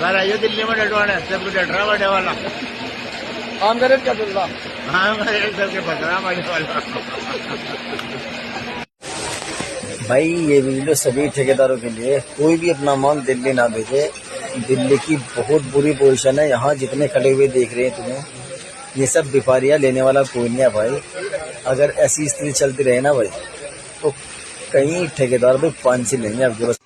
सारा ये दिल्ली में डटवाना है, सब कुछ डटरा बड़े वाला। आम का रेट क्या चल रहा? हाँ सबके बकरा बड़े वाला। भाई ये वीडियो सभी ठेकेदारों के लिए, कोई भी अपना माल दिल्ली ना भेजे। दिल्ली की बहुत बुरी पोजीशन है। यहाँ जितने खड़े हुए देख रहे हैं तुम्हें, ये सब व्यापारियाँ, लेने वाला कोई नहीं है भाई। अगर ऐसी स्थिति चलती रहे ना भाई, तो कई ठेकेदार भाई फांसी लेंगे आपके बस।